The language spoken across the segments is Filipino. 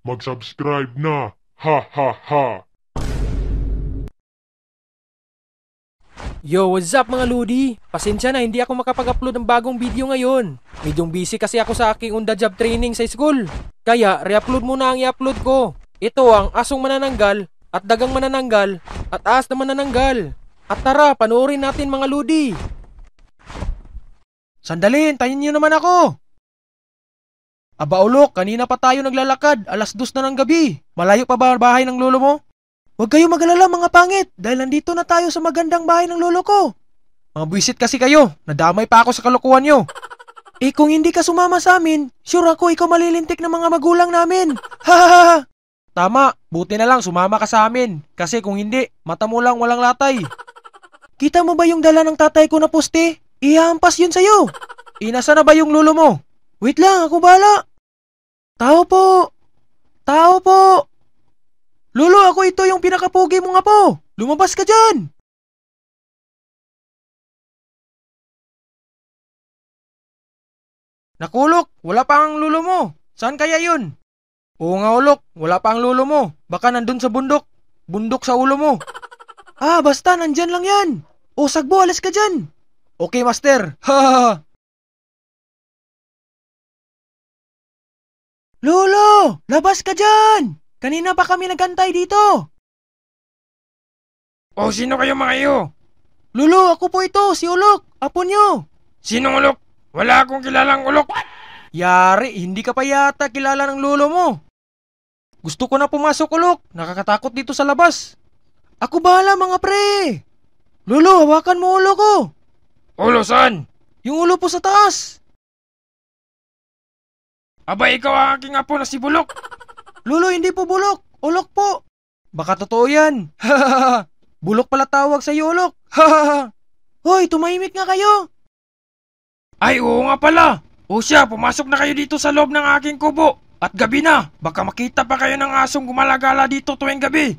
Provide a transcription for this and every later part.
mag-subscribe na. Ha ha ha. Yo, what's up mga Lodi? Pasensya na, hindi ako makapag-upload ng bagong video ngayon. Medyong busy kasi ako sa aking on-the-job training sa school. Kaya, re-upload muna ang i-upload ko. Ito ang asong manananggal, at dagang manananggal, at aas na manananggal. At tara, panoorin natin mga Lodi. Sandali, hintayin niyo naman ako. Aba ulok, kanina pa tayo naglalakad, 2:00 na ng gabi. Malayo pa ba ang bahay ng lolo mo? Huwag kayo mag-alala mga pangit, dahil nandito na tayo sa magandang bahay ng lolo ko. Mga buwisit kasi kayo, nadamay pa ako sa kalokohan nyo. Eh kung hindi ka sumama sa amin, sure ako ikaw malilintik ng mga magulang namin. Ha. Tama, buti na lang sumama ka sa amin, kasi kung hindi, mata mo lang walang latay. Kita mo ba yung dala ng tatay ko na poste? Ihahampas yun sa'yo. Inasa na ba yung lolo mo? Wait lang, ako bahala. Tao po. Tao po. Lolo, ako ito yung pinakapogi mong apo. Lumabas ka dyan. Nakulok, wala pa ang lolo mo. Saan kaya yun? Oo nga ulok, wala pa ang lolo mo. Baka nandun sa bundok. Bundok sa ulo mo. Ah, basta, nandyan lang yan. O, sagbo, alis ka dyan. Okay, master. Ha. Lolo, labas ka dyan. Kanina pa kami nagantay dito. O, sino kayo mga iyo? Lolo, ako po ito, si Ulok, apo nyo. Sinong ulok? Wala akong kilalang ulok. Yari, hindi ka pa yata kilala ng lolo mo. Gusto ko na pumasok, Ulok. Nakakatakot dito sa labas. Ako bahala mga pre. Lolo, hawakan mo ulo ko. Ulo saan? Yung ulo po sa taas. Aba, ikaw ang aking apo na si Bulok. Lolo, hindi po bulok. Ulok po. Baka totoo yan. Bulok pala tawag sa iyo, Ulok. Hoy, tumahimik nga kayo. Ay, oo nga pala. O siya, pumasok na kayo dito sa loob ng aking kubo. At gabi na, baka makita pa kayo ng asong gumalagala dito tuwing gabi.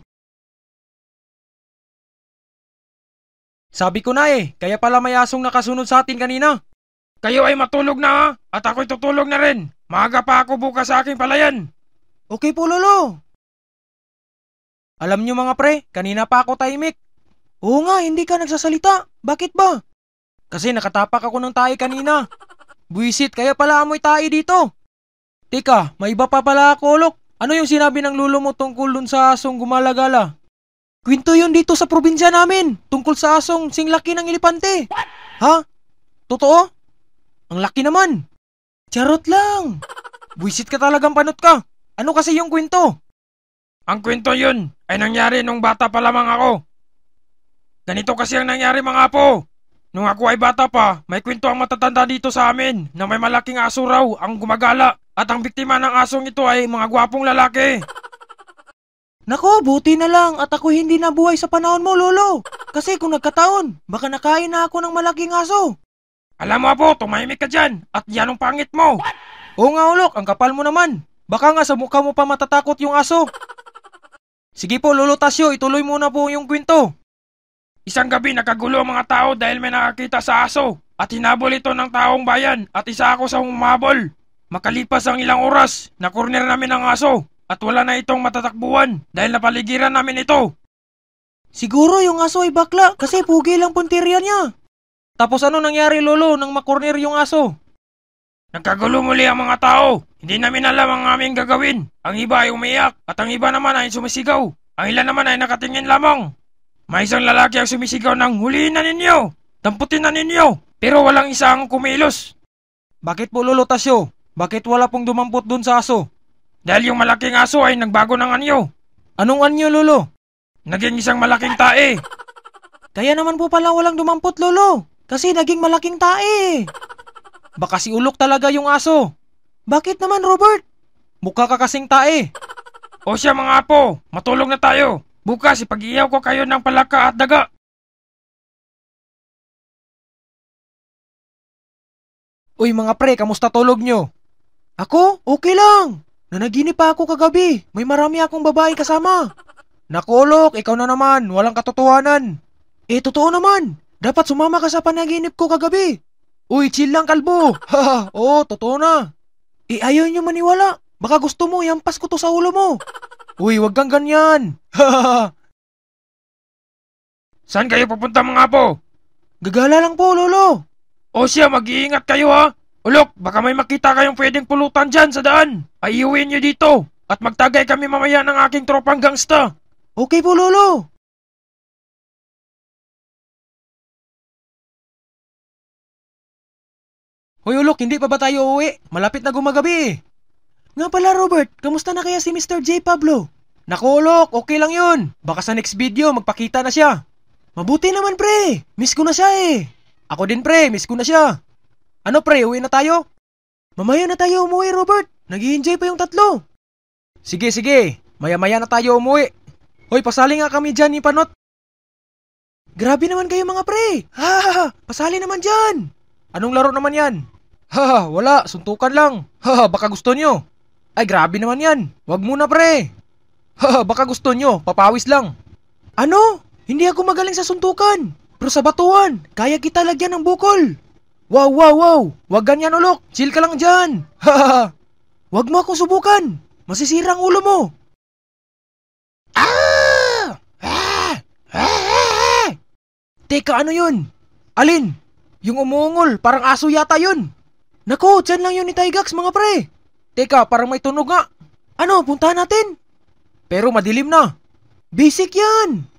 Sabi ko na kaya pala may asong nakasunod sa atin kanina. Kayo ay matulog na ha, at ako'y tutulog na rin. Maaga pa ako bukas sa aking palayan. Okay po, Lolo. Alam nyo mga pre, kanina pa ako tahimik. Oo nga, hindi ka nagsasalita. Bakit ba? Kasi nakatapak ako ng tae kanina. Buwisit, kaya pala amoy tae dito. Teka, may iba pa pala ako, Ulok. Ano yung sinabi ng lolo mo tungkol dun sa asong gumalagala? Kwento yun dito sa probinsya namin, tungkol sa asong singlaki ng elepante. Ha? Totoo? Ang laki naman. Charot lang. Buwisit ka talagang panot ka. Ano kasi yung kwento? Ang kwento yun ay nangyari nung bata pa lamang ako. Ganito kasi ang nangyari mga apo. Nung ako ay bata pa, may kwento ang matatanda dito sa amin na may malaking aso raw ang gumagala at ang biktima ng asong ito ay mga gwapong lalaki. Nako, buti na lang at ako hindi nabuhay sa panahon mo, Lolo. Kasi kung nagkataon, baka nakain na ako ng malaking aso. Alam mo apo, tumahimik ka dyan at yan ang pangit mo. Oo nga, Ulok, ang kapal mo naman. Baka nga sa mukha mo pa matatakot yung aso. Sige po, Lolo Tasyo, ituloy muna po yung kwento. Isang gabi nakagulo ang mga tao dahil may nakakita sa aso at hinabol ito ng taong bayan at isa ako sa humabol. Makalipas ang ilang oras, nakorner namin ang aso at wala na itong matatakbuhan dahil napaligiran namin ito. Siguro yung aso ay bakla kasi pugi lang puntirya niya. Tapos ano nangyari, Lolo, nang makorner yung aso? Nagkagulo muli ang mga tao. Hindi namin alam ang aming gagawin. Ang iba ay umiyak at ang iba naman ay sumisigaw. Ang ilan naman ay nakatingin lamang. May isang lalaki ang sumisigaw ng huliin na ninyo, damputin na ninyo, pero walang isang kumilos. Bakit po, Lolo Tasyo? Bakit wala pong dumampot dun sa aso? Dahil yung malaking aso ay nagbago ng anyo. Anong anyo, Lolo? Naging isang malaking tae. Kaya naman po pala walang dumampot, Lolo. Kasi naging malaking tae. Baka si Ulok talaga yung aso. Bakit naman, Robert? Mukha ka kasing tae. O siya mga apo, matulog na tayo. Bukas ipag-iyaw ko kayo ng palaka at daga. Uy mga pre, kamusta tulog nyo? Ako? Okay lang. Nanaginip pa ako kagabi. May marami akong babae kasama. Naku Ulok, ikaw na naman. Walang katotohanan. Totoo naman. Dapat sumama ka sa panaginip ko kagabi. Uy, chill lang kalbo. Haha, oo, totoo na. Ayaw nyo maniwala. Baka gusto mo, yampas ko to sa ulo mo. Uy, wag kang ganyan. Saan kayo pupunta mga apo? Gagala lang po, lolo. O siya, mag-iingat kayo ha. Ulok, baka may makita kayong pwedeng pulutan dyan sa daan. Ay iuwiin nyo dito. At magtagay kami mamaya ng aking tropang gangsta. Okay po, lolo. Hoy, Ulok, hindi pa ba tayo uuwi? Malapit na gumagabi. Nga pala, Robert, kamusta na kaya si Mr. J. Pablo? Naku, Ulok, okay lang yun. Baka sa next video, magpakita na siya. Mabuti naman, pre. Miss ko na siya eh. Ako din, pre. Miss ko na siya. Ano, pre? Uwi na tayo? Mamaya na tayo umuwi, Robert. Nag-i-enjoy pa yung tatlo. Sige, sige. Maya-maya na tayo umuwi. Hoy, pasali nga kami dyan ni Panot. Grabe naman kayo mga pre. Ha, pasali naman dyan. Anong laro naman yan? Ha, wala. Suntukan lang. Ha, baka gusto nyo. Ay, grabe naman yan. Wag muna, pre. Ha, baka gusto nyo. Papawis lang. Ano? Hindi ako magaling sa suntukan. Pero sa batuan, kaya kita lagyan ng bukol. Wow, wow, wow. Wag ganyan, Ulok. Chill ka lang dyan. Ha, wag mo akong subukan. Masisira ang ulo mo. Ah! Ah! Ah! Teka, ano yun? Alin? Yung umuungol, parang aso yata yun. Naku, dyan lang yun ni Tygax, mga pre. Teka, parang may tunog nga. Ano, puntahan natin? Pero madilim na. Basic yan.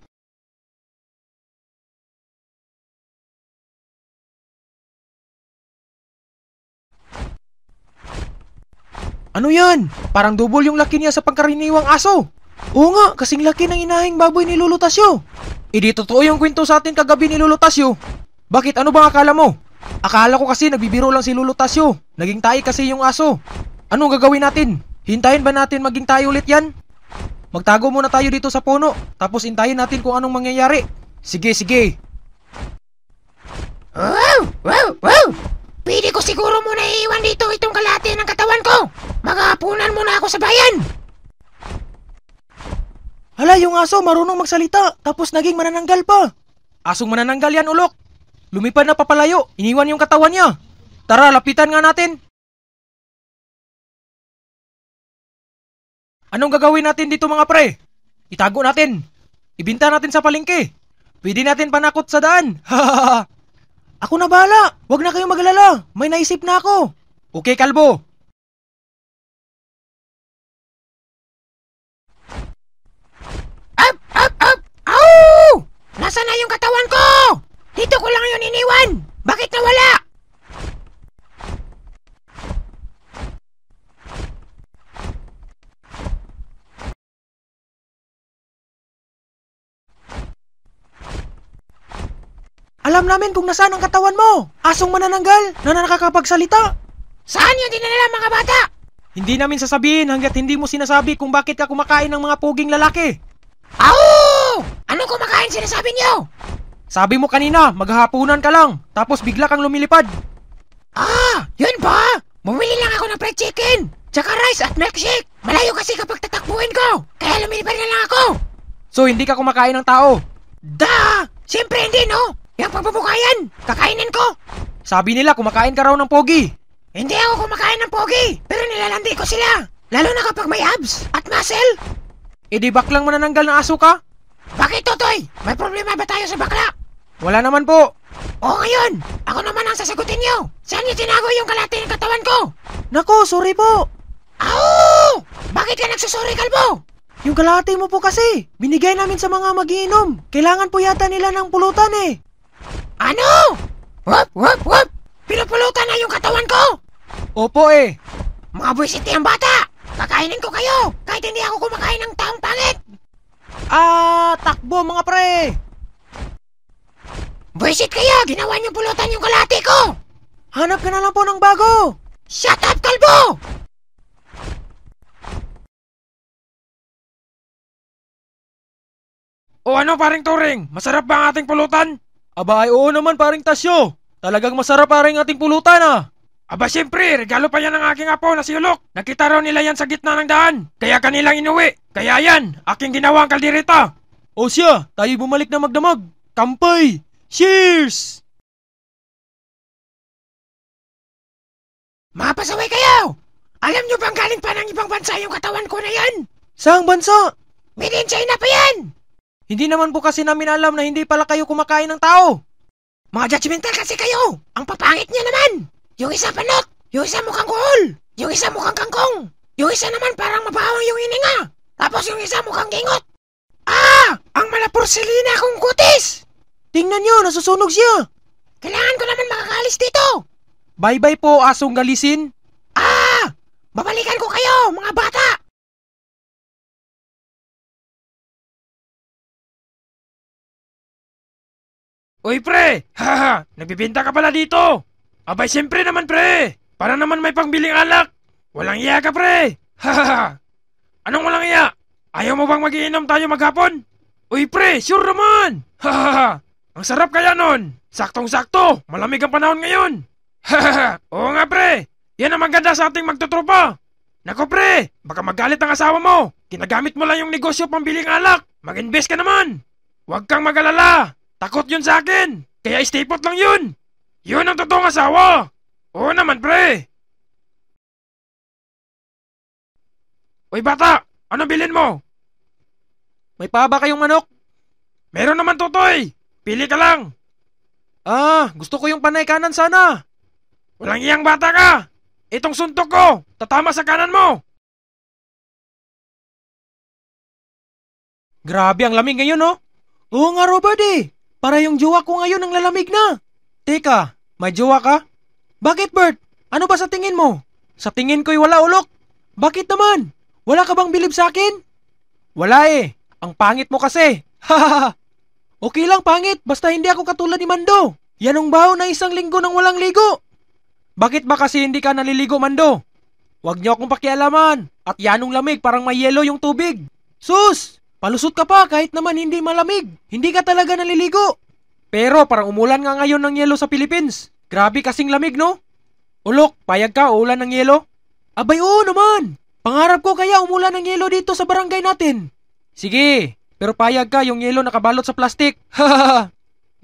Ano yan? Parang double yung laki niya sa pangkaraniwang aso. Oo nga, kasing laki ng inahing baboy ni Lolo Tasyo. Di totoo yung kwento sa atin kagabi ni Lolo Tasyo. Bakit? Ano bang akala mo? Akala ko kasi nagbibiro lang si Lolo Tasyo. Naging tayo kasi yung aso. Anong gagawin natin? Hintayin ba natin maging tayo ulit yan? Magtago muna tayo dito sa puno. Tapos hintayin natin kung anong mangyayari. Sige, sige. Wow! Wow! Wow! Pwede ko siguro muna iiwan dito itong kalahati ng katawan ko. Maghahapunan muna ako sa bayan. Hala, yung aso marunong magsalita. Tapos naging manananggal pa. Asong manananggal yan, Ulok. Lumipad na papalayo. Iniwan yung katawan niya. Tara, lapitan nga natin. Anong gagawin natin dito mga pre? Itago natin. Ibinta natin sa palengke. Pwede natin panakot sa daan. Ako na bahala. Huwag na kayong magalala. May naisip na ako. Okay, kalbo. Up! Up! Up! Au! Nasaan na yung katawan ko? Dito ko lang yun iniwan. Bakit nawala? Alam namin kung nasaan ang katawan mo. Asong manananggal na nakakapagsalita. Saan yun dinala mga bata? Hindi namin sasabihin hanggat hindi mo sinasabi kung bakit ka kumakain ng mga puging lalaki. Au! Anong kumakain sinasabi niyo? Sabi mo kanina, maghahapunan ka lang. Tapos bigla kang lumilipad. Ah! Yun ba? Bumili lang ako ng fried chicken. Tsaka rice at milkshake. Malayo kasi kapag tatakbuhin ko. Kaya lumilipad na lang ako. So hindi ka kumakain ng tao. Da! Siyempre hindi, no? Yung pagbubukayan, kakainin ko. Sabi nila kumakain ka raw ng pogi. Hindi ako kumakain ng pogi, pero nilalandi ko sila. Lalo na kapag may abs at muscle. E di baklang manananggal na aso ka? Bakit, Totoy? May problema ba tayo sa bakla? Wala naman po. O ngayon, ako naman ang sasagutin niyo. Saan niyo tinago yung kalahati ng katawan ko? Nako, sorry po. Au! Bakit ka nagsusuri, kalbo? Yung kalahati mo po kasi, binigay namin sa mga magiinom. Kailangan po yata nila ng pulutan eh. Ano? Wop, wop, wop! Pinupulutan na yung katawan ko! Opo eh. Mga buwisit yung bata! Kakainin ko kayo! Kahit hindi ako kumakain ng taong pangit! Takbo mga pre! Buwisit kayo! Ginawa niyong pulutan yung kalahati ko! Hanap ka na lang po ng bago! Shut up, kalbo! O ano paring Turing? Masarap ba ang ating pulutan? Aba ay oo naman paring Tasyo. Talagang masarap paring ating pulutan ah. Aba siyempre, regalo pa yan ng aking apo na si Ulok. Nakita raw nila yan sa gitna ng daan. Kaya kanilang inuwi. Kaya yan, aking ginawang kaldereta. O siya, tayo bumalik na magdamag. Kampay! Cheers! Mga pasaway kayo! Alam nyo bang galing pa ng ibang bansa yung katawan ko na yan? Saang bansa? Made in China pa yan! Hindi naman po kasi namin alam na hindi pala kayo kumakain ng tao. Mga judgmental kasi kayo! Ang papangit niya naman! Yung isa panot! Yung isa mukhang kuhol! Yung isa mukhang kangkong! Yung isa naman parang mabawang yung hininga! Tapos yung isa mukhang gingot! Ah! Ang malaporselina kong kutis! Tingnan nyo, nasusunog siya. Kailangan ko naman makakalis dito! Bye-bye po, asong galisin. Ah! Babalikan ko kayo, mga bata! Uy, pre! Haha! Nagbibenta ka pala dito! Abay, siyempre naman, pre! Para naman may pangbiling alak! Walang iya ka, pre! Haha! Anong walang iya? Ayaw mo bang magiinom tayo maghapon? Uy, pre! Sure naman! Haha! Ang sarap kaya nun! Saktong-sakto! Malamig ang panahon ngayon! Haha! Oo nga, pre! Yan ang maganda sa ating magtutropa! Nako, pre! Baka magalit ang asawa mo! Ginagamit mo lang yung negosyo pambiling alak! Mag-invest ka naman! Huwag kang mag-alala! Takot yun sa akin! Kaya stay put lang yun! Yun ang totoong asawa! Oo naman, pre! Uy, bata! Ano bilhin mo? May paba kayong manok? Meron naman, Totoy! Pili ka lang! Ah, gusto ko yung panay kanan sana. Walang iyang bata ka! Itong suntok ko! Tatama sa kanan mo! Grabe ang lamig ngayon, no? Oo nga, Robert eh. Para yung jowa ko ngayon ang lalamig na. Teka, may jowa ka? Bakit, Bert? Ano ba sa tingin mo? Sa tingin ko'y wala ulok. Bakit naman? Wala ka bang bilib sa akin? Wala eh. Ang pangit mo kasi. Hahaha. Okay lang pangit, basta hindi ako katulad ni Mando. Yanong baho na isang linggo nang walang ligo. Bakit ba kasi hindi ka naliligo, Mando? Huwag niyo akong pakialaman. At yanong lamig, parang may yelo yung tubig. Sus! Palusot ka pa kahit naman hindi malamig. Hindi ka talaga naliligo. Pero parang umulan nga ngayon ng yelo sa Philippines. Grabe kasing lamig, no? Ulok, payag ka uulan ng yelo? Abay, oo naman. Pangarap ko kaya umulan ng yelo dito sa barangay natin. Sige, pero payag ka yung yelo nakabalot sa plastik. Hahaha.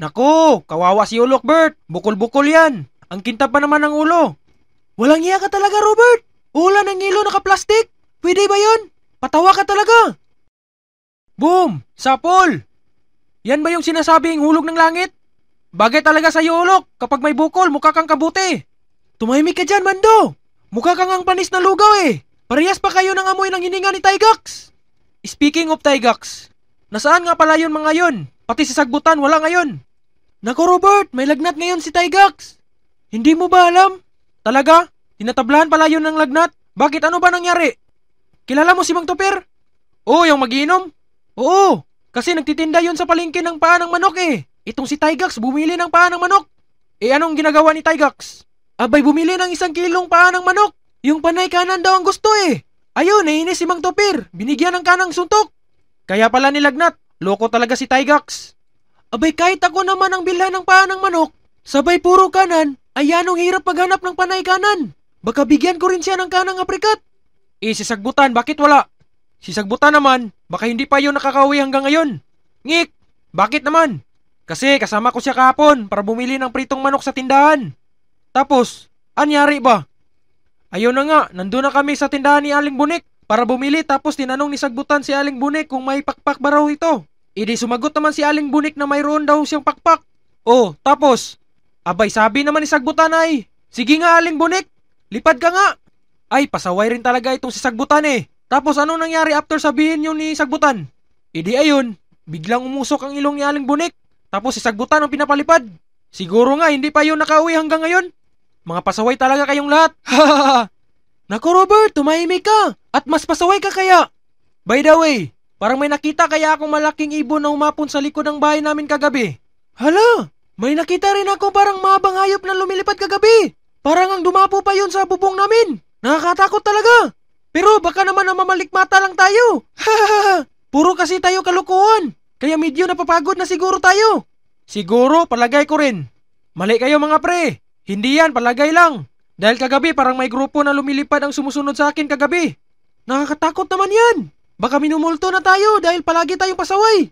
Naku, kawawa si Ulok, Bert. Bukol-bukol yan. Ang kintab pa naman ng ulo. Walang iya ka talaga, Robert. Ulan ng yelo naka-plastic. Pwede ba yun? Patawa ka talaga. Boom! Sapol! Yan ba yung sinasabing hulog ng langit? Bagay talaga sa'yo, Ulok. Kapag may bukol, mukha kang kabuti. Tumahimik ka dyan, Mando. Mukha kang ang panis na lugaw eh. Parehas pa kayo ng amoy ng hininga ni Tygax. Speaking of Tygax, nasaan nga pala yun mga yun? Pati si Sagbutan, wala ngayon. Nako, Robert, may lagnat ngayon si Tygax. Hindi mo ba alam? Talaga? Tinatablahan pala yun ng lagnat? Bakit, ano ba nangyari? Kilala mo si Mang Tupir? Oo, yung magiinom? Oo, kasi nagtitinda yun sa palengke ng paa ng manok eh. Itong si Tygax bumili ng paa ng manok. Eh anong ginagawa ni Tygax? Abay, bumili ng 1 kilong paa ng manok. Yung panay kanan daw ang gusto eh. Ayun, nainis si Mang Tupir. Binigyan ng kanang suntok. Kaya pala nilagnat. Loko talaga si Tygax. Abay, kahit ako naman ang bilhan ng paa ng manok, sabay puro kanan, ay anong hirap maghanap ng panay kanan. Baka bigyan ko rin siya ng kanang aprikat. Eh, si Sagbutan, bakit wala? Si Sagbutan naman, baka hindi pa yun nakakauwi hanggang ngayon. Ngik, bakit naman? Kasi kasama ko siya kahapon para bumili ng pritong manok sa tindahan. Tapos, anyari ba? Ayun na nga, nandun na kami sa tindahan ni Aling Bunik para bumili tapos tinanong ni Sagbutan si Aling Bunik kung may pakpak ba raw ito. Idi sumagot naman si Aling Bunik na mayroon daw siyang pakpak. Oh, tapos, abay sabi naman ni Sagbutan ay, sige nga Aling Bunik, lipad ka nga. Ay, pasaway rin talaga itong si Sagbutan eh. Tapos ano nangyari after sabihin yun ni Sagbutan? Idi ayun, biglang umusok ang ilong ni Aling Bunik. Tapos si Sagbutan ang pinapalipad. Siguro nga hindi pa yun nakauwi hanggang ngayon. Mga pasaway talaga kayong lahat. Naku Robert, tumahimik ka. At mas pasaway ka kaya. By the way, parang may nakita kaya akong malaking ibon na umapon sa likod ng bahay namin kagabi. Hala, may nakita rin ako parang mahabang hayop na lumilipad kagabi. Parang ang dumapo pa yun sa bubong namin. Nakakatakot talaga. Pero baka naman namamalikmata lang tayo. Puro kasi tayo kalukuhan. Kaya medyo napapagod na siguro tayo. Siguro, palagay ko rin. Mali kayo mga pre. Hindi yan, palagay lang. Dahil kagabi parang may grupo na lumilipad ang sumusunod sa akin kagabi. Nakakatakot naman yan. Baka minumulto na tayo dahil palagi tayong pasaway.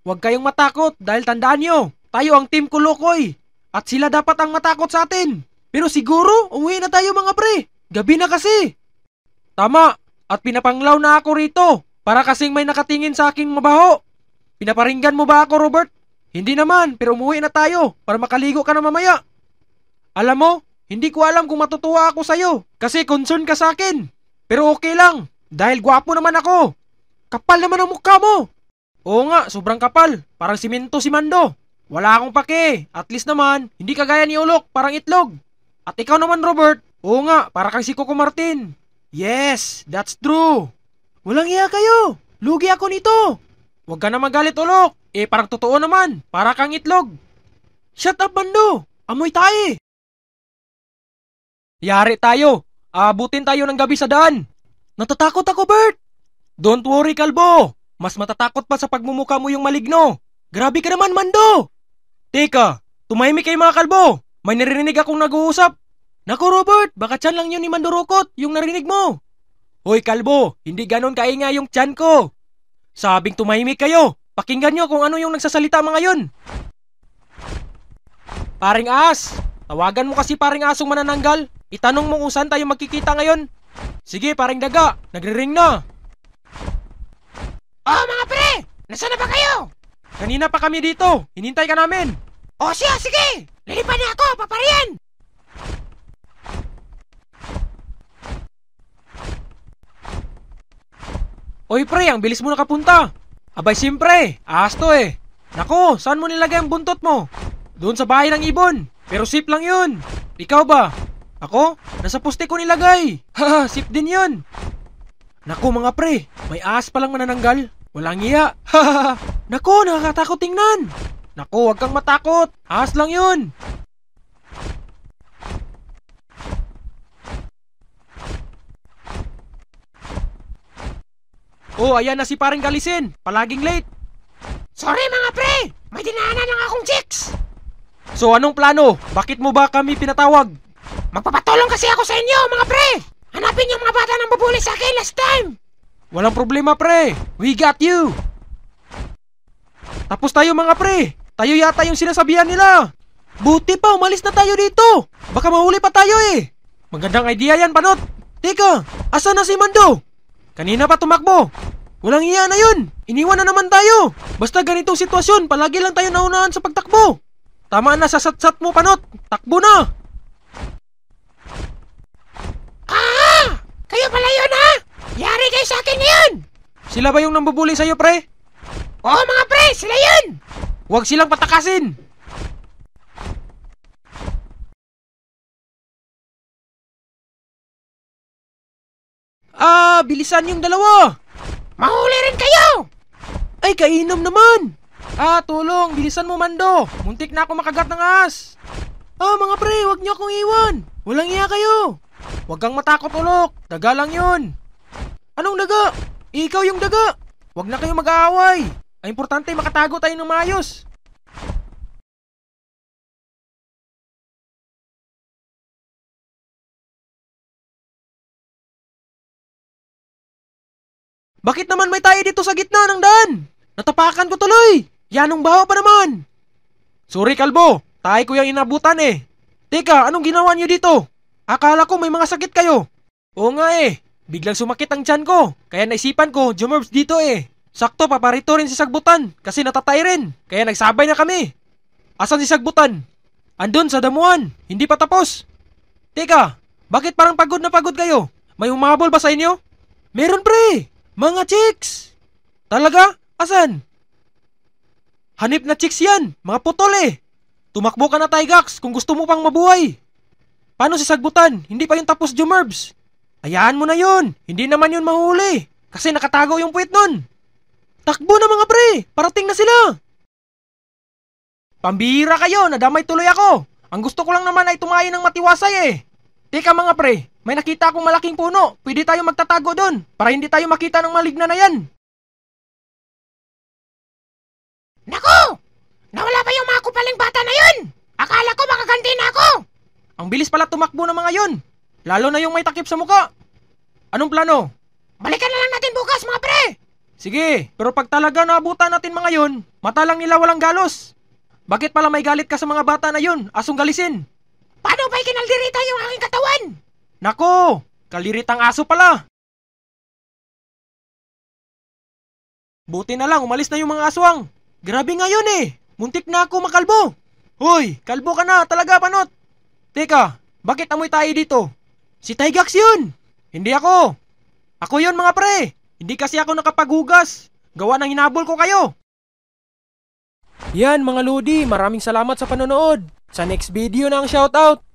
Huwag kayong matakot dahil tandaan nyo, tayo ang Team Kulukoy. At sila dapat ang matakot sa atin. Pero siguro, umuwi na tayo mga pre. Gabi na kasi. Tama, at pinapanglaw na ako rito para kasing may nakatingin sa aking mabaho. Pinaparinggan mo ba ako, Robert? Hindi naman, pero umuwi na tayo para makaligo ka na mamaya. Alam mo, hindi ko alam kung matutuwa ako sa'yo kasi concern ka sa akin. Pero okay lang, dahil gwapo naman ako. Kapal naman ang mukha mo. Oo nga, sobrang kapal. Parang simento si Mando. Wala akong pake. At least naman, hindi kagaya ni Ulok, parang itlog. At ikaw naman, Robert. Oo nga, para kang si Coco Martin. Yes, that's true. Walang iya kayo. Lugi ako nito. Huwag ka na magalit, Ulok. Parang totoo naman. Para kang itlog. Shut up, Mando. Amoy tayo. Yari tayo. Aabutin tayo ng gabi sa daan. Natatakot ako, Bert. Don't worry, Kalbo. Mas matatakot pa sa pagmumukha mo yung maligno. Grabe ka naman, Mando. Teka, tumahimik kayo mga kalbo. May narinig akong nag-uusap. Naku, Robert, baka tiyan lang yun ni Mandurukot, yung narinig mo. Hoy, Kalbo, hindi ganon kaingay yung tiyan ko. Sabing tumahimik kayo. Pakinggan nyo kung ano yung nagsasalita mga yun. Paring As, tawagan mo kasi paring Asong manananggal. Itanong mo kung saan tayo magkikita ngayon. Sige, paring Daga, nagre-ring na. Oh, mga pre! Nasaan na ba kayo? Kanina pa kami dito. Hinintay ka namin. Oh, siya, sige! Lilipan na ako, paparian! Oy pre, ang bilis mo nakapunta. Abay siyempre, ahas to eh. Nako, saan mo nilagay ang buntot mo? Doon sa bahay ng ibon. Pero sip lang yun. Ikaw ba? Ako? Nasa poste ko nilagay. Haha, sip din yun. Nako mga pre, may ahas palang manananggal. Walang iya. Hahaha. Nako, nakakatakot tingnan. Nako, huwag kang matakot. Ahas lang yun. Oh, ayan na si paring Galisin. Palaging late. Sorry mga pre! May dinaanan ng akong chicks! So, anong plano? Bakit mo ba kami pinatawag? Magpapatulong kasi ako sa inyo mga pre! Hanapin yung mga bata nang babuli sa akin last time! Walang problema, pre. We got you. Tapos tayo, mga pre. Tayo yata yung sinasabihan nila. Buti pa, umalis na tayo dito. Baka mahuli pa tayo eh. Magandang idea yan, Panot. Teka, asa na si Mando? Kanina pa tumakbo. Walang iya na yun. Iniwan na naman tayo. Basta ganitong sitwasyon, palagi lang tayo naunahan sa pagtakbo. Tama na, sasatsat mo, Panot. Takbo na. Kayo pala yun ha? Yari kayo sa akin ngayon! Sila ba yung nambubuli sa'yo, pre? Oo mga pre, sila yun! Huwag silang patakasin. Bilisan yung dalawa. Mahuli rin kayo! Ay, kainom naman. Tulong, bilisan mo, Mando. Muntik na ako makagat ng ahas. Mga pre, huwag niyo akong iwan. Walang iya kayo. Huwag kang matakot, Ulok. Daga lang yun. Anong daga? Ikaw yung daga. Huwag na kayo mag-aaway. Ang importante, makatago tayo ng maayos. Bakit naman may tayo dito sa gitna ng daan? Natapakan ko tuloy. Yanong baho pa naman. Sorry, Kalbo. Tayo ko yung inabutan eh. Teka, anong ginawa niyo dito? Akala ko may mga sakit kayo. Oo nga eh. Biglang sumakit ang tiyan ko. Kaya naisipan ko, Jumerbs dito eh. Sakto, paparito rin si Sagbutan. Kasi natatay rin. Kaya nagsabay na kami. Asan si Sagbutan? Andun sa damuhan. Hindi pa tapos. Teka, bakit parang pagod na pagod kayo? May humabol ba sa inyo? Meron pre. Mga chicks. Talaga? Asan? Hanip na chicks yan. Mga putol eh. Tumakbo ka na, Tygax, kung gusto mo pang mabuhay. Paano si Sagbutan? Hindi pa yung tapos, Jumerbs. Hayaan mo na yun. Hindi naman yun mahuli. Kasi nakatago yung puwit nun. Takbo na mga pre. Parating na sila. Pambihira kayo. Nadamay tuloy ako. Ang gusto ko lang naman ay tumayo ng matiwasay eh. Teka mga pre. May nakita akong malaking puno. Pwede tayo magtatago doon. Para hindi tayo makita ng maligna na yan. Naku! Nawala pa yung mga kupaling bata na yun! Akala ko makaganti na ako! Ang bilis pala tumakbo ng mga yun. Lalo na yung may takip sa muka. Anong plano? Balikan na lang natin bukas mga pre! Sige, pero pag talaga naabutan natin mga yun, mata lang nila walang galos. Bakit pala may galit ka sa mga bata na yun, Asong Galisin? Paano ba'y kinaldirita yung aking katawan? Nako, kaliritang aso pala. Buti na lang umalis na yung mga aswang. Grabe ngayon eh. Muntik na ako makalbo. Hoy, kalbo ka na talaga, Panot. Teka, bakit amoy tayo dito? Si Tygax yun. Hindi ako. Ako yun mga pre. Hindi kasi ako nakapaghugas. Gawa ng hinabol ko kayo. Yan mga Lodi, maraming salamat sa panonood. Sa next video na ang shoutout.